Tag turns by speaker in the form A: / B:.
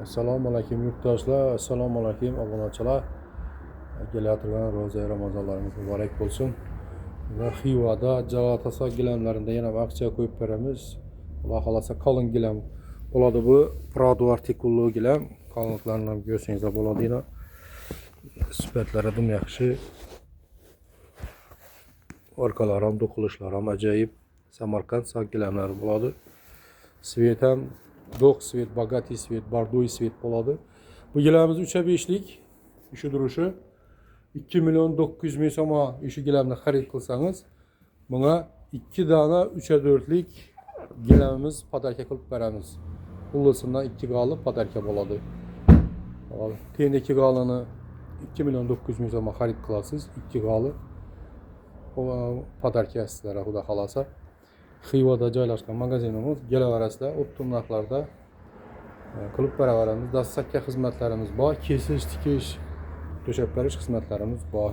A: Assalomu alaykum yurtdoshlar, assalomu alaykum obunachilar. Kelayotgan ro'za Ramazonlarimiz muborak bo'lsin. Va Xivada Galatasaray gilamlarida yana aksiya qo'yib beramiz. Xudo xolasa qalin gilam bo'ladi bu. Prado artikulli gilam. Qalinliklarini ham ko'rsangizlar bo'ladi. Yana sifatlari ham yaxshi. Orqalari ham, to'qilishlari ham ajoyib. Samarqand gilamlari bo'ladi. Svet ham Do'q svet, bogatiy svet, bordoy svet bo'ladi. Bu gilamimiz 3/5lik ishi turishi 2.900.000 so'm ishi gilamni xarid qilsangiz, bunga 2 dona 3/4lik gilamimiz podarka qilib beramiz. Xullasidan 2 g'oli podarka bo'ladi. Keyin 2 g'olini 2.900.000 so'm xarid qilasiz, 2 g'oli podarka sizlarga xudo xolasa. Xivada joylashgan magazinimiz gelavarasida optim narxlarda qilib beraveramiz. Dastlabki xizmatlarimiz bor, kesish, tikish, to'shab berish xizmatlarimiz bor.